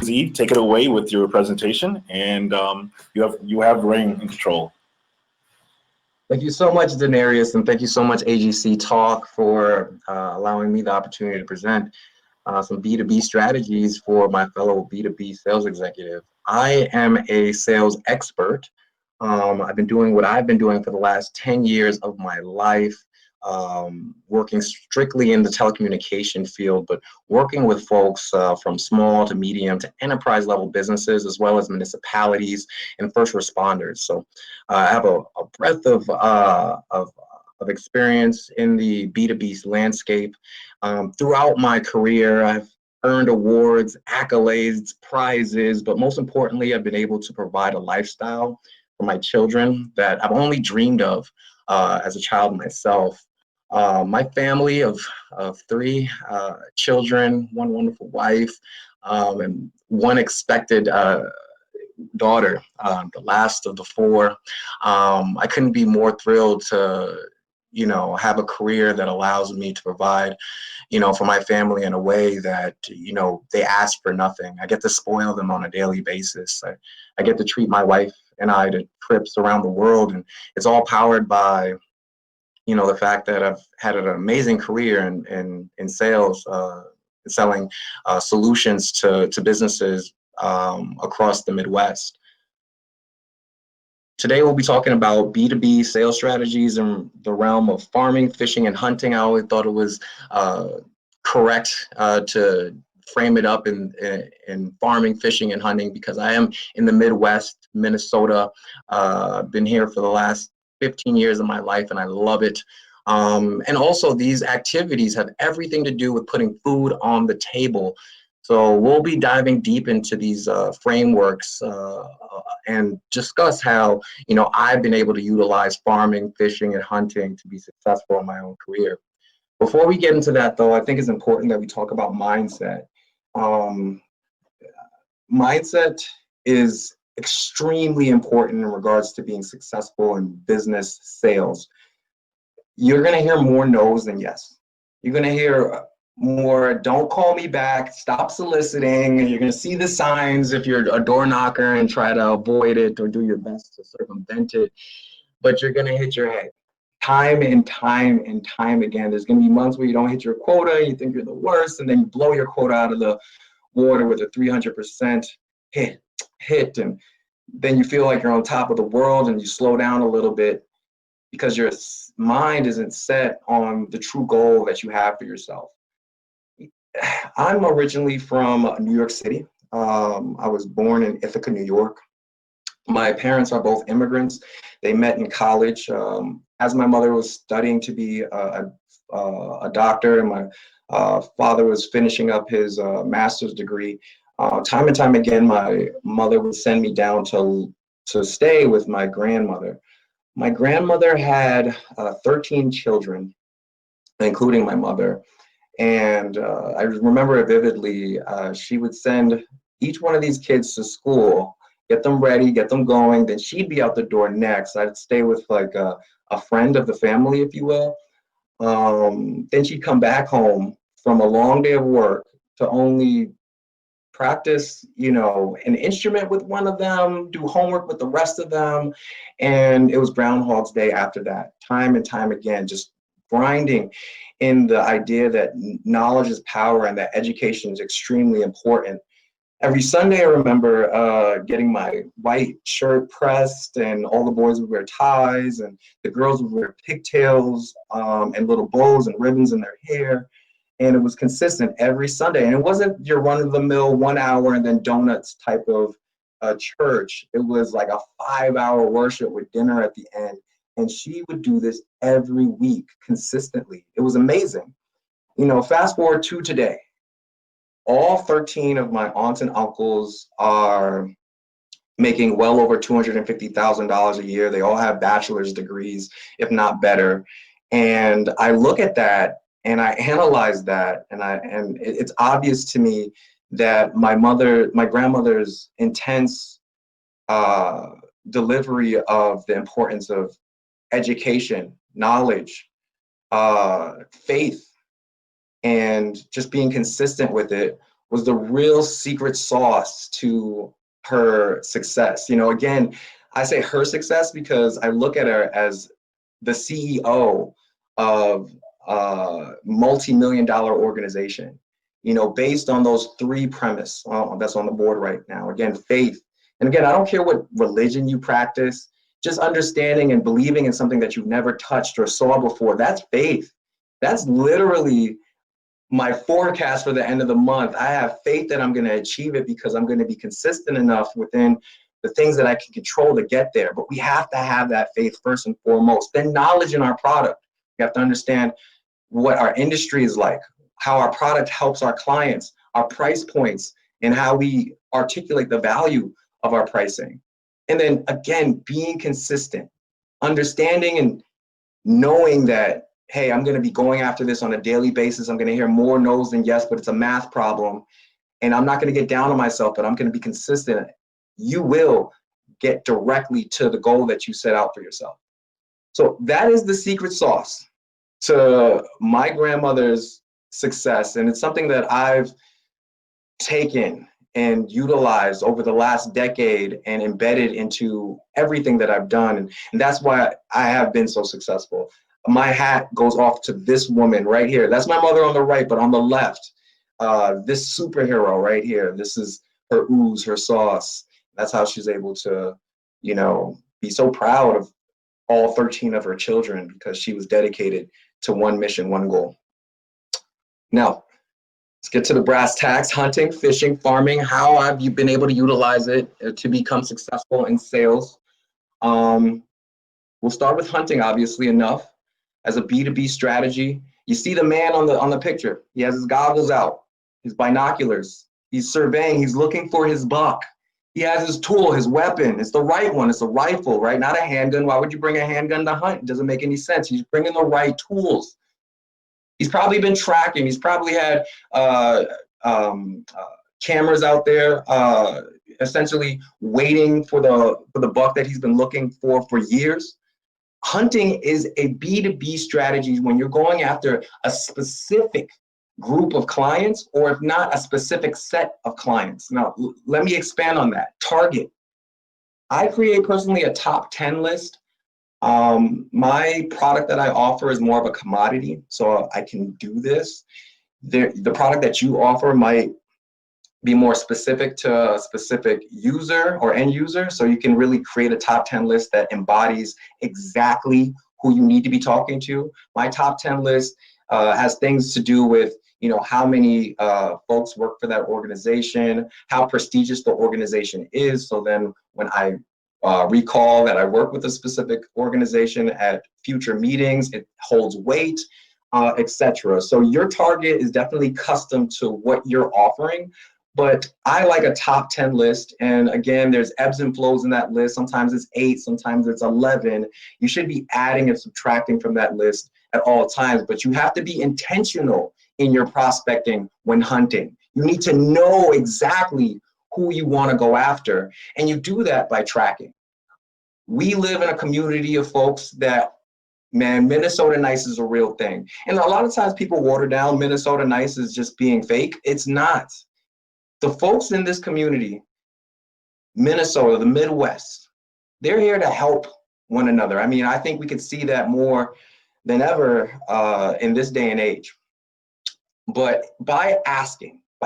KZ, take it away with your presentation, and you have reign and control. Thank you so much, Denarius, and thank you so much, AGC Talk, for allowing me the opportunity to present some B2B strategies for my fellow B2B sales executive. I am a sales expert. I've been doing what I've been doing for the last 10 years of my life, working strictly in the telecommunication field, but working with folks from small to medium to enterprise level businesses, as well as municipalities and first responders. So I have a breadth of experience in the B2B landscape. Throughout my career, I've earned awards, accolades, prizes, but most importantly, I've been able to provide a lifestyle for my children that I've only dreamed of as a child myself. My family of 3 children, 1 wonderful wife, and 1 expected daughter, the last of the 4. I couldn't be more thrilled to, have a career that allows me to provide, for my family in a way that, they ask for nothing. I get to spoil them on a daily basis. I get to treat my wife and I to trips around the world, and it's all powered by, the fact that I've had an amazing career in sales, selling solutions to businesses across the Midwest. Today, we'll be talking about B2B sales strategies in the realm of farming, fishing, and hunting. I always thought it was correct to frame it up in farming, fishing, and hunting because I am in the Midwest, Minnesota. Been here for the last 15 years of my life, and I love it. And also, these activities have everything to do with putting food on the table. So we'll be diving deep into these frameworks and discuss how, I've been able to utilize farming, fishing, and hunting to be successful in my own career. Before we get into that, though, I think it's important that we talk about mindset. Mindset is extremely important in regards to being successful in business sales. You're going to hear more no's than yes. You're going to hear more, don't call me back, stop soliciting. You're going to see the signs if you're a door knocker and try to avoid it or do your best to circumvent it. But you're going to hit your head time and time and time again. There's going to be months where you don't hit your quota, you think you're the worst, and then you blow your quota out of the water with a 300% hit. And then you feel like you're on top of the world and you slow down a little bit because your mind isn't set on the true goal that you have for yourself. I'm originally from New York City. I was born in Ithaca, New York. My parents are both immigrants. They met in college. As my mother was studying to be a doctor and my father was finishing up his master's degree, time and time again, my mother would send me down to stay with my grandmother. My grandmother had 13 children, including my mother. And I remember it vividly. She would send each one of these kids to school, get them ready, get them going. Then she'd be out the door next. I'd stay with like a friend of the family, if you will. Then she'd come back home from a long day of work to only practice, an instrument with one of them, do homework with the rest of them. And it was Groundhog's Day after that, time and time again, just grinding in the idea that knowledge is power and that education is extremely important. Every Sunday, I remember getting my white shirt pressed, and all the boys would wear ties, and the girls would wear pigtails and little bows and ribbons in their hair. And it was consistent every Sunday. And it wasn't your run-of-the-mill 1 hour and then donuts type of church. It was like a 5-hour worship with dinner at the end. And she would do this every week consistently. It was amazing. Fast forward to today. All 13 of my aunts and uncles are making well over $250,000 a year. They all have bachelor's degrees, if not better. And I look at that and I analyze that, and it's obvious to me that my grandmother's intense delivery of the importance of education, knowledge, faith, and just being consistent with it was the real secret sauce to her success. You know, again, I say her success because I look at her as the CEO of a multi-million-dollar organization, you know, based on those three premises that's on the board right now. Again, faith. And again, I don't care what religion you practice, just understanding and believing in something that you've never touched or saw before. That's faith. That's literally my forecast for the end of the month. I have faith that I'm going to achieve it because I'm going to be consistent enough within the things that I can control to get there. But we have to have that faith first and foremost. Then knowledge in our product. We have to understand what our industry is like, how our product helps our clients, our price points, and how we articulate the value of our pricing. And then again, being consistent, understanding and knowing that, hey, I'm going to be going after this on a daily basis. I'm going to hear more no's than yes, but it's a math problem. And I'm not going to get down on myself, but I'm going to be consistent. You will get directly to the goal that you set out for yourself. So that is the secret sauce to my grandmother's success. And it's something that I've taken and utilized over the last decade and embedded into everything that I've done. And that's why I have been so successful. My hat goes off to this woman right here. That's my mother on the right, but on the left, this superhero right here. This is her ooze, her sauce. That's how she's able to, you know, be so proud of all 13 of her children because she was dedicated to one mission, one goal. Now, let's get to the brass tacks: hunting, fishing, farming. How have you been able to utilize it to become successful in sales? We'll start with hunting, obviously enough. As a B2B strategy, you see the man on the picture. He has his goggles out, his binoculars. He's surveying, he's looking for his buck. He has his tool, his weapon. It's the right one. It's a rifle, right? Not a handgun. Why would you bring a handgun to hunt? It doesn't make any sense. He's bringing the right tools. He's probably been tracking. He's probably had cameras out there, essentially waiting for the buck that he's been looking for years. Hunting is a B2B strategy when you're going after a specific group of clients, or if not, a specific set of clients. Now, let me expand on that. Target. I create personally a top 10 list. My product that I offer is more of a commodity, so I can do this. The product that you offer might be more specific to a specific user or end user, so you can really create a top 10 list that embodies exactly who you need to be talking to. My top 10 list has things to do with, you know, how many folks work for that organization, how prestigious the organization is. So then when I recall that I work with a specific organization at future meetings, it holds weight, etc. So your target is definitely custom to what you're offering. But I like a top 10 list. And again, there's ebbs and flows in that list. Sometimes it's 8, sometimes it's 11. You should be adding and subtracting from that list at all times. But you have to be intentional in your prospecting when hunting. You need to know exactly who you want to go after. And you do that by tracking. We live in a community of folks that, man, Minnesota nice is a real thing. And a lot of times people water down Minnesota nice as just being fake. It's not. The folks in this community, Minnesota, the Midwest, they're here to help one another. I mean, I think we could see that more than ever in this day and age. But by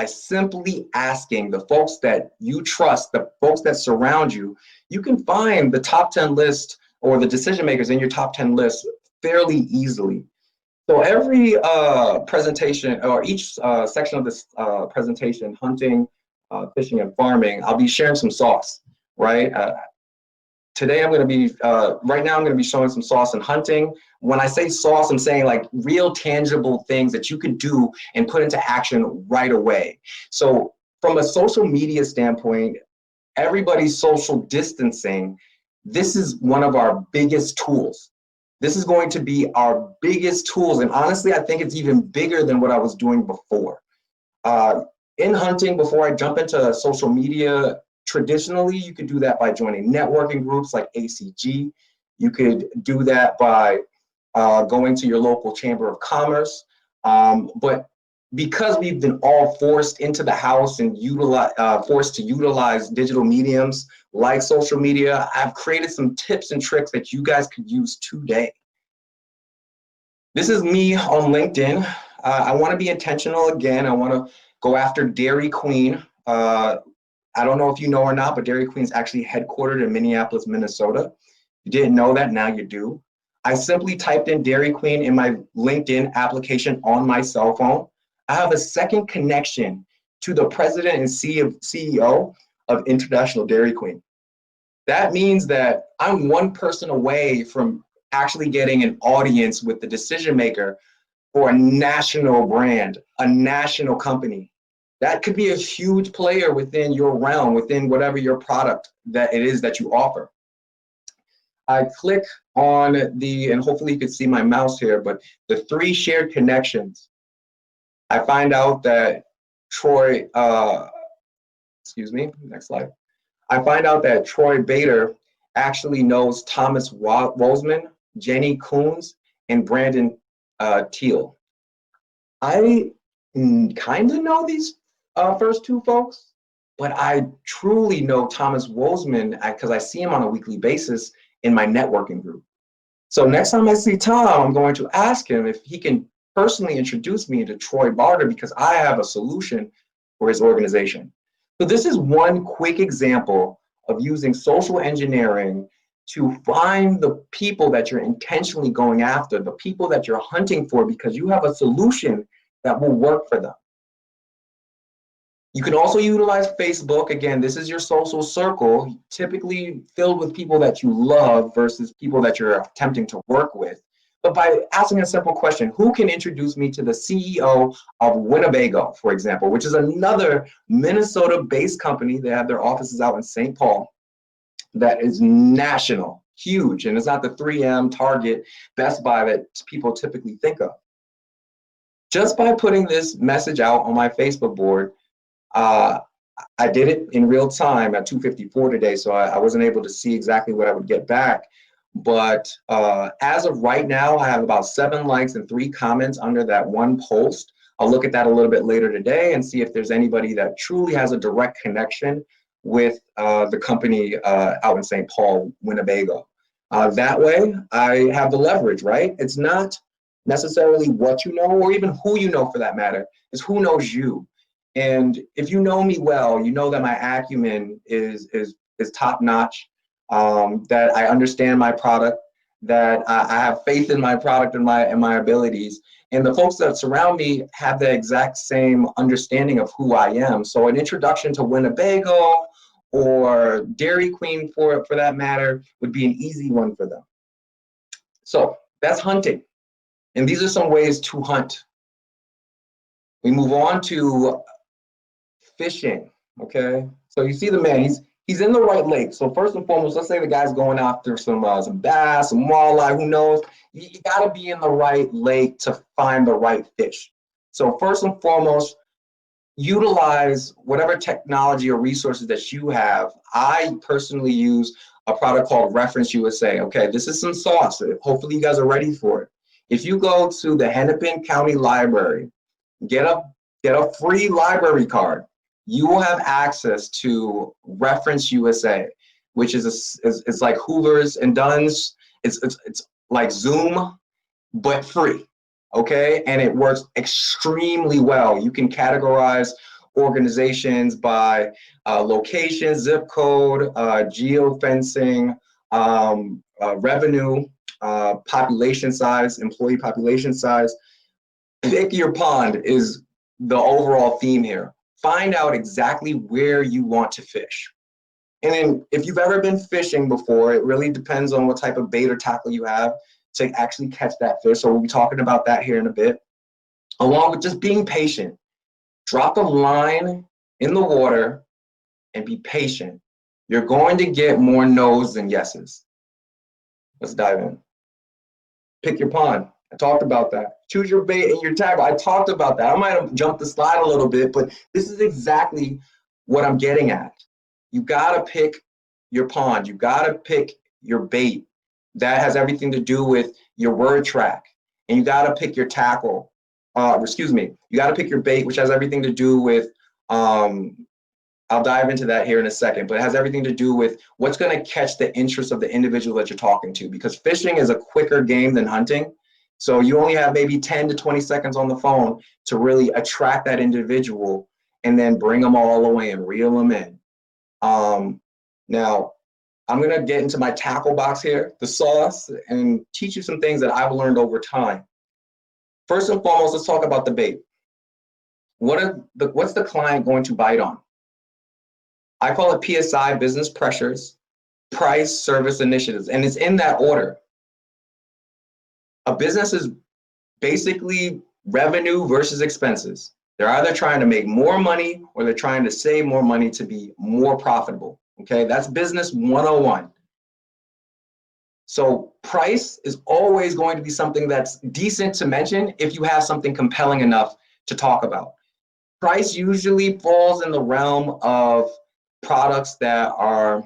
simply asking the folks that you trust, the folks that surround you, you can find the top 10 list or the decision makers in your top 10 list fairly easily. So every presentation, or each section of this presentation, hunting, fishing, and farming, I'll be sharing some sauce, right? Today I'm going to be, right now I'm going to be showing some sauce in hunting. When I say sauce, I'm saying like real tangible things that you can do and put into action right away. So from a social media standpoint, everybody's social distancing. This is one of our biggest tools. This is going to be our biggest tools. And honestly, I think it's even bigger than what I was doing before. In hunting, before I jump into social media, traditionally, you could do that by joining networking groups like ACG. You could do that by going to your local chamber of commerce. But because we've been all forced into the house and forced to utilize digital mediums like social media, I've created some tips and tricks that you guys could use today. This is me on LinkedIn. I want to be intentional again. I want to go after Dairy Queen. I don't know if you know or not, but Dairy Queen is actually headquartered in Minneapolis, Minnesota. You didn't know that, now you do. I simply typed in Dairy Queen in my LinkedIn application on my cell phone. I have a second connection to the president and CEO of International Dairy Queen. That means that I'm one person away from actually getting an audience with the decision maker for a national brand, a national company. That could be a huge player within your realm, within whatever your product that it is that you offer. I click on and hopefully you can see my mouse here, but the 3 shared connections. I find out that Troy, excuse me, next slide. I find out that Troy Bader actually knows Thomas Wolzman, Jenny Coons, and Brandon Teal. I kind of know these first 2 folks, but I truly know Thomas Wolzman because I see him on a weekly basis in my networking group. So next time I see Tom, I'm going to ask him if he can personally introduce me to Troy Bader because I have a solution for his organization. So this is one quick example of using social engineering to find the people that you're intentionally going after, the people that you're hunting for because you have a solution that will work for them. You can also utilize Facebook. Again, this is your social circle, typically filled with people that you love versus people that you're attempting to work with. But by asking a simple question, who can introduce me to the CEO of Winnebago, for example, which is another Minnesota-based company. They have their offices out in St. Paul that is national, huge, and it's not the 3M, Target, Best Buy that people typically think of. Just by putting this message out on my Facebook board, I did it in real time at 2:54 today, so I wasn't able to see exactly what I would get back. But as of right now, I have about 7 likes and 3 comments under that one post. I'll look at that a little bit later today and see if there's anybody that truly has a direct connection with the company out in St. Paul, Winnebago. That way, I have the leverage, right? It's not necessarily what you know or even who you know for that matter, it's who knows you. And if you know me well, you know that my acumen is top notch, that I understand my product, that I have faith in my product and my abilities. And the folks that surround me have the exact same understanding of who I am. So an introduction to Winnebago or Dairy Queen for that matter would be an easy one for them. So that's hunting. And these are some ways to hunt. We move on to fishing, okay? So you see the man, he's in the right lake. So first and foremost, let's say the guy's going after some bass, some walleye, who knows? You gotta be in the right lake to find the right fish. So first and foremost, utilize whatever technology or resources that you have. I personally use a product called Reference USA. Okay, this is some sauce. Hopefully you guys are ready for it. If you go to the Hennepin County Library, get a free library card, you will have access to Reference USA, which is it's like Hoover's and Dunn's. It's like Zoom, but free. Okay, and it works extremely well. You can categorize organizations by location, zip code, geofencing, revenue, population size, employee population size. Pick your pond is the overall theme here. Find out exactly where you want to fish. And then if you've ever been fishing before, it really depends on what type of bait or tackle you have to actually catch that fish. So we'll be talking about that here in a bit, along with just being patient. Drop a line in the water and be patient. You're going to get more no's than yeses. Let's dive in. Pick your pond. I talked about that. Choose your bait and your tackle. I talked about that. I might have jumped the slide a little bit, but this is exactly what I'm getting at. You gotta pick your pond. You gotta pick your bait. That has everything to do with your word track. And you gotta pick your tackle. you got to pick your bait, which has everything to do with, I'll dive into that here in a second, but it has everything to do with what's going to catch the interest of the individual that you're talking to, because fishing is a quicker game than hunting. So you only have maybe 10 to 20 seconds on the phone to really attract that individual and then bring them all the way and reel them in. Now, I'm going to get into my tackle box here, the sauce, and teach you some things that I've learned over time. First and foremost, let's talk about the bait. What's the client going to bite on? I call it PSI, business pressures, price, service, initiatives, and it's in that order. A business is basically revenue versus expenses. They're either trying to make more money or they're trying to save more money to be more profitable. Okay, that's business 101. So price is always going to be something that's decent to mention if you have something compelling enough to talk about. Price usually falls in the realm of products that are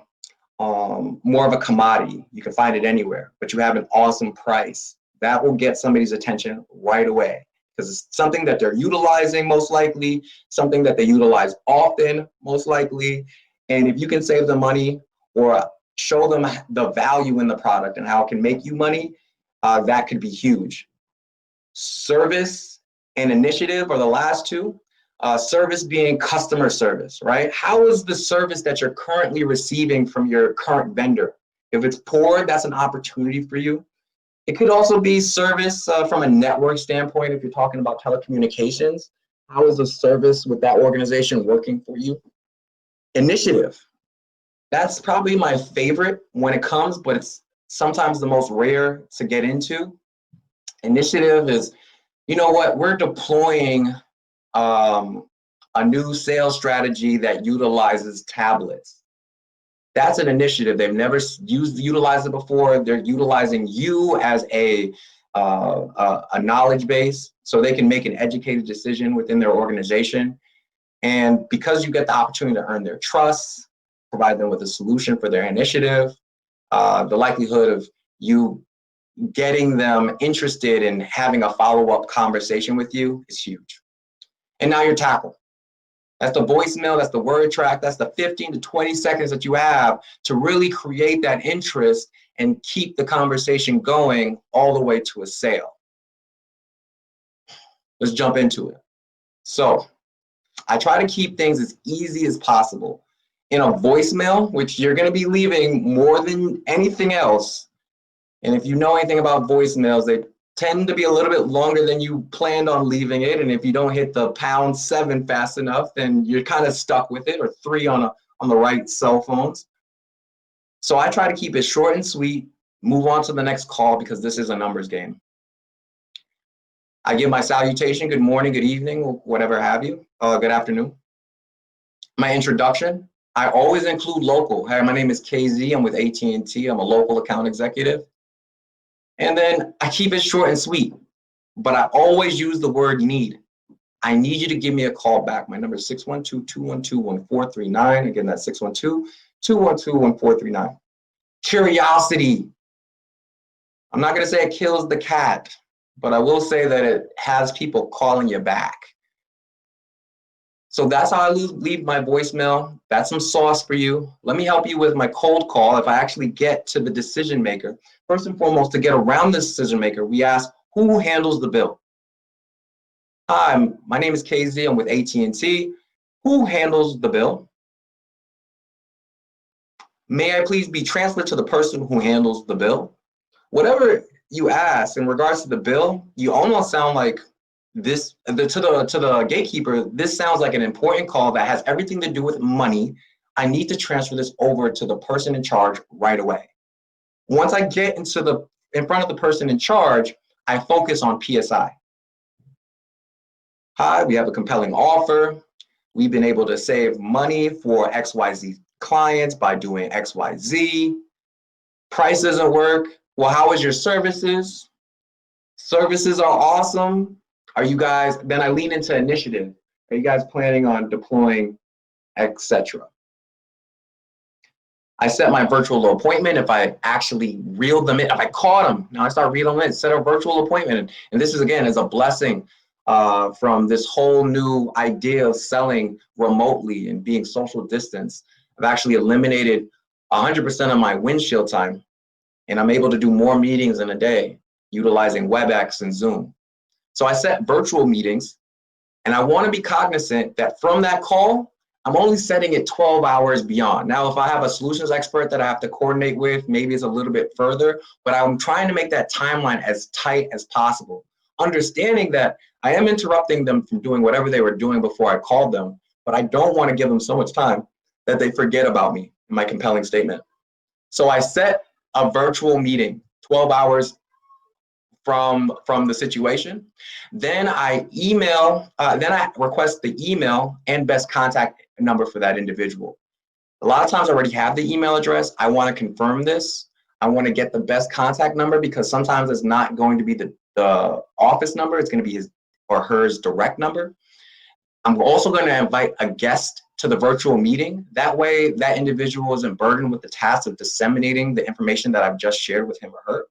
more of a commodity. You can find it anywhere, but you have an awesome price. That will get somebody's attention right away because it's something that they're utilizing most likely, something that they utilize often most likely. And if you can save them money or show them the value in the product and how it can make you money, that could be huge. Service and initiative are the last two. Service being customer service, right? How is the service that you're currently receiving from your current vendor? If it's poor, that's an opportunity for you. It could also be service from a network standpoint. If you're talking about telecommunications, how is the service with that organization working for you? Initiative. That's probably my favorite when it comes, but it's sometimes the most rare to get into. Initiative is, you know what, we're deploying a new sales strategy that utilizes tablets. That's an initiative. They've never utilized it before. They're utilizing you as a knowledge base so they can make an educated decision within their organization. And because you get the opportunity to earn their trust, provide them with a solution for their initiative, the likelihood of you getting them interested in having a follow-up conversation with you is huge. And now your tackle. That's the voicemail, that's the word track, that's the 15 to 20 seconds that you have to really create that interest and keep the conversation going all the way to a sale. Let's jump into it. So I try to keep things as easy as possible. In a voicemail, which you're going to be leaving more than anything else, and if you know anything about voicemails, they tend to be a little bit longer than you planned on leaving it. And if you don't hit the #7 fast enough, then you're kind of stuck with it, or 3 on the right cell phones. So I try to keep it short and sweet, move on to the next call because this is a numbers game. I give my salutation, good morning, good evening, whatever have you, good afternoon. My introduction, I always include local. Hi, my name is KZ, I'm with AT&T, I'm a local account executive. And then I keep it short and sweet, but I always use the word need. I need you to give me a call back. My number is 612-212-1439. Again, that's 612-212-1439. Curiosity. I'm not going to say it kills the cat, but I will say that it has people calling you back. So that's how I leave my voicemail. That's some sauce for you. Let me help you with my cold call. If I actually get to the decision maker, first and foremost, to get around the decision maker, we ask, who handles the bill? Hi, my name is KZ. I'm with AT&T. Who handles the bill? May I please be transferred to the person who handles the bill? Whatever you ask in regards to the bill, you almost sound like this to the gatekeeper. This sounds like an important call that has everything to do with money. I need to transfer this over to the person in charge right away. Once I get in front of the person in charge, I focus on PSI. Hi, we have a compelling offer. We've been able to save money for XYZ clients by doing XYZ. Price doesn't work. Well, how is your services? Services are awesome. Are you guys, then I lean into initiative. Are you guys planning on deploying, etc.? I set my virtual appointment. If I actually reel them in, if I caught them, now I start reeling them in, set a virtual appointment. And this is, again, is a blessing from this whole new idea of selling remotely and being social distance. I've actually eliminated 100% of my windshield time, and I'm able to do more meetings in a day utilizing WebEx and Zoom. So I set virtual meetings, and I want to be cognizant that from that call, I'm only setting it 12 hours beyond. Now, if I have a solutions expert that I have to coordinate with, maybe it's a little bit further, but I'm trying to make that timeline as tight as possible, understanding that I am interrupting them from doing whatever they were doing before I called them, but I don't want to give them so much time that they forget about me in my compelling statement. So I set a virtual meeting, 12 hours from the situation. Then I request the email and best contact number for that individual. A lot of times I already have the email address. I want to confirm this. I want to get the best contact number, because sometimes it's not going to be the office number. It's going to be his or hers direct number. I'm also going to invite a guest to the virtual meeting. That way that individual isn't burdened with the task of disseminating the information that I've just shared with him or her.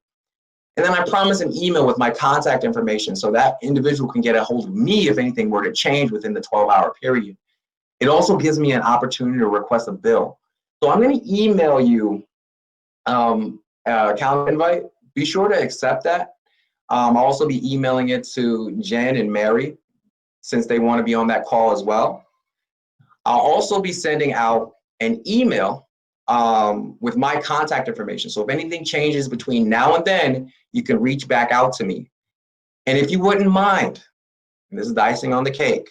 And then I promise an email with my contact information so that individual can get a hold of me if anything were to change within the 12-hour period. It also gives me an opportunity to request a bill. So I'm going to email you a calendar invite. Be sure to accept that. I'll also be emailing it to Jen and Mary, since they want to be on that call as well. I'll also be sending out an email with my contact information. So if anything changes between now and then, you can reach back out to me. And if you wouldn't mind, and this is the icing on the cake,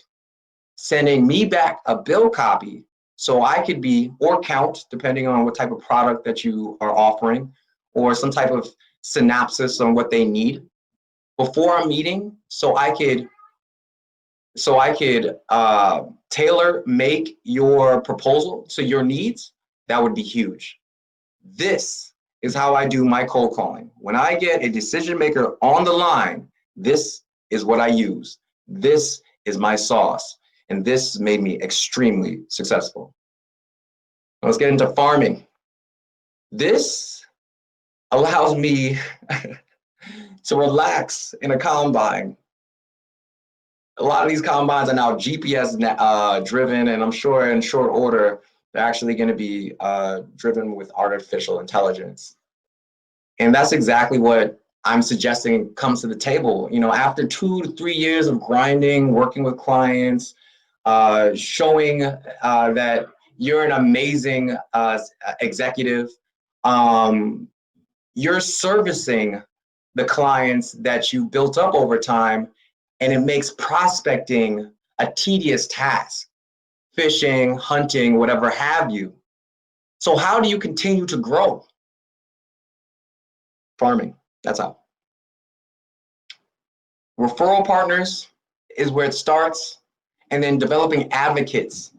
sending me back a bill copy so I could be, or count, depending on what type of product that you are offering, or some type of synopsis on what they need before a meeting, so I could tailor make your proposal to your needs. That would be huge. This is how I do my cold calling. When I get a decision maker on the line, this is what I use. This is my sauce. And this made me extremely successful. Now let's get into farming. This allows me to relax in a combine. A lot of these combines are now GPS driven, and I'm sure in short order, they're actually going to be driven with artificial intelligence. And that's exactly what I'm suggesting comes to the table. You know, after 2 to 3 years of grinding, working with clients, showing that you're an amazing executive, you're servicing the clients that you built up over time, and it makes prospecting a tedious task. Fishing, hunting, whatever have you. So how do you continue to grow? Farming, that's how. Referral partners is where it starts, and then developing advocates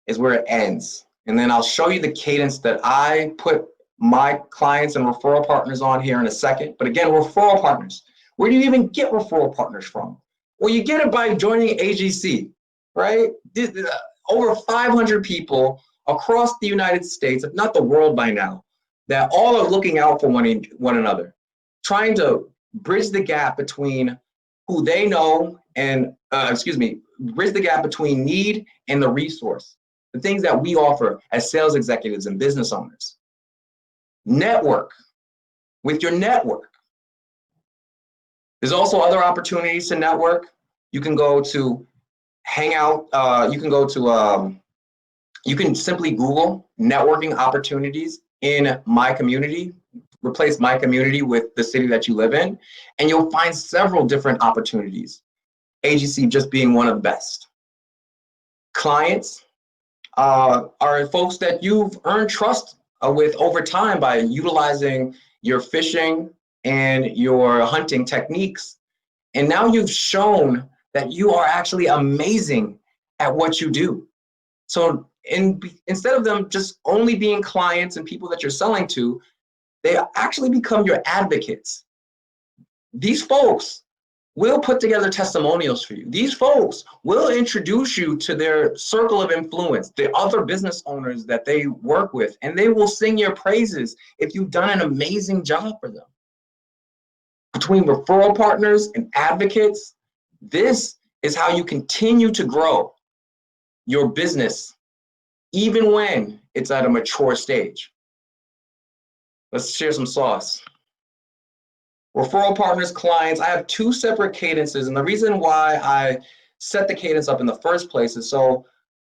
is where it ends. And then I'll show you the cadence that I put my clients and referral partners on here in a second. But again, referral partners, where do you even get referral partners from? Well, you get it by joining AGC, right? Over 500 people across the United States, if not the world by now, that all are looking out for one another, trying to bridge the gap between who they know and, bridge the gap between need and the resource, the things that we offer as sales executives and business owners. Network with your network. There's also other opportunities to network. You can go to Hangout, you can simply Google networking opportunities in my community, replace my community with the city that you live in, and you'll find several different opportunities. AGC just being one of the best. Clients are folks that you've earned trust with over time by utilizing your fishing and your hunting techniques. And now you've shown that you are actually amazing at what you do. So instead of them just only being clients and people that you're selling to, they actually become your advocates. These folks will put together testimonials for you. These folks will introduce you to their circle of influence, the other business owners that they work with, and they will sing your praises if you've done an amazing job for them. Between referral partners and advocates, This is how you continue to grow your business, even when it's at a mature stage. Let's share some sauce. Referral partners, clients, I have 2 separate cadences. And the reason why I set the cadence up in the first place is so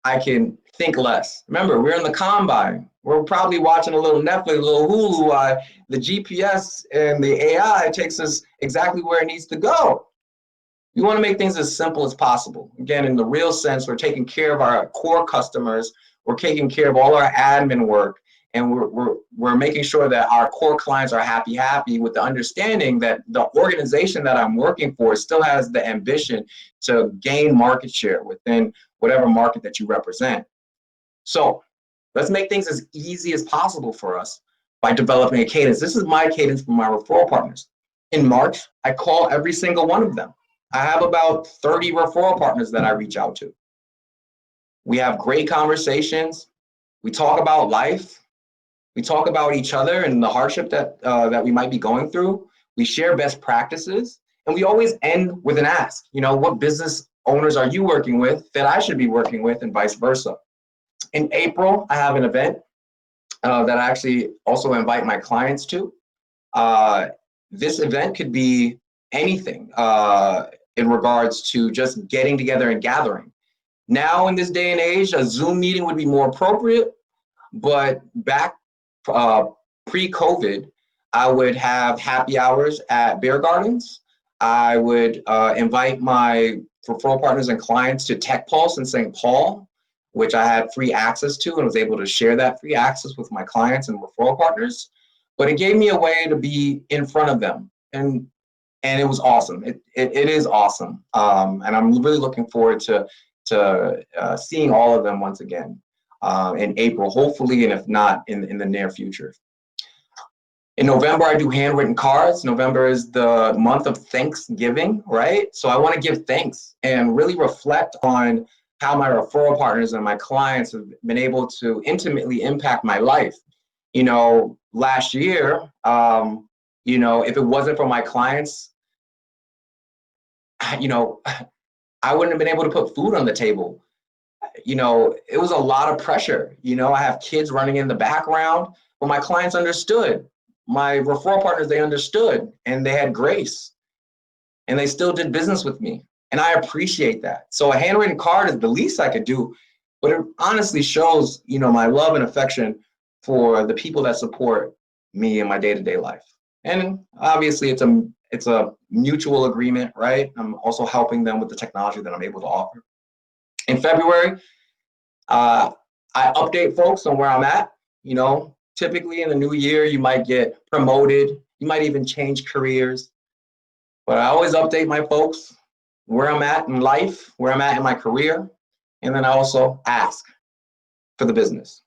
I can think less. Remember, we're in the combine. We're probably watching a little Netflix, a little Hulu. The GPS and the AI takes us exactly where it needs to go. We want to make things as simple as possible. Again, in the real sense, we're taking care of our core customers. We're taking care of all our admin work. And we're making sure that our core clients are happy with the understanding that the organization that I'm working for still has the ambition to gain market share within whatever market that you represent. So let's make things as easy as possible for us by developing a cadence. This is my cadence for my referral partners. In March, I call every single one of them. I have about 30 referral partners that I reach out to. We have great conversations. We talk about life. We talk about each other and the hardship that we might be going through. We share best practices, and we always end with an ask. You know, what business owners are you working with that I should be working with, and vice versa. In April, I have an event that I actually also invite my clients to. This event could be anything in regards to just getting together and gathering. Now, in this day and age, a Zoom meeting would be more appropriate, but back pre-COVID, I would have happy hours at beer gardens. I would invite my referral partners and clients to Tech Pulse in St. Paul, which I had free access to and was able to share that free access with my clients and referral partners. But it gave me a way to be in front of them, and it was awesome. It is awesome, and I'm really looking forward to seeing all of them once again in April, hopefully, and if not, in the near future. In November, I do handwritten cards. November is the month of Thanksgiving, right? So I want to give thanks and really reflect on how my referral partners and my clients have been able to intimately impact my life. You know, last year, you know, if it wasn't for my clients, you know, I wouldn't have been able to put food on the table. You know, it was a lot of pressure. You know, I have kids running in the background, but my clients understood. My referral partners, they understood, and they had grace, and they still did business with me. And I appreciate that. So a handwritten card is the least I could do, but it honestly shows, you know, my love and affection for the people that support me in my day-to-day life. And obviously it's a mutual agreement, right? I'm also helping them with the technology that I'm able to offer. In February, I update folks on where I'm at. You know, typically in the new year, you might get promoted. You might even change careers. But I always update my folks where I'm at in life, where I'm at in my career. And then I also ask for the business.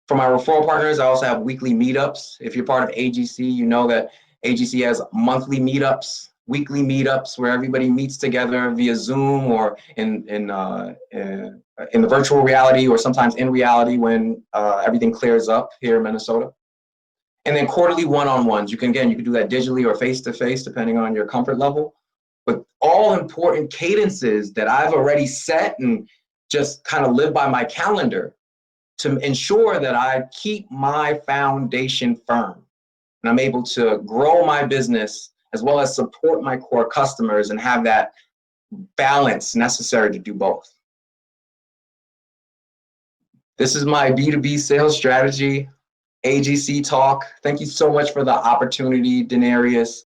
For my referral partners, I also have weekly meetups. If you're part of AGC, you know that AGC has monthly meetups, weekly meetups where everybody meets together via Zoom or in the virtual reality, or sometimes in reality when everything clears up here in Minnesota. And then quarterly one-on-ones. You can do that digitally or face-to-face, depending on your comfort level. But all important cadences that I've already set and just kind of live by my calendar to ensure that I keep my foundation firm and I'm able to grow my business as well as support my core customers and have that balance necessary to do both. This is my B2B sales strategy, AGC talk. Thank you so much for the opportunity, Denarius.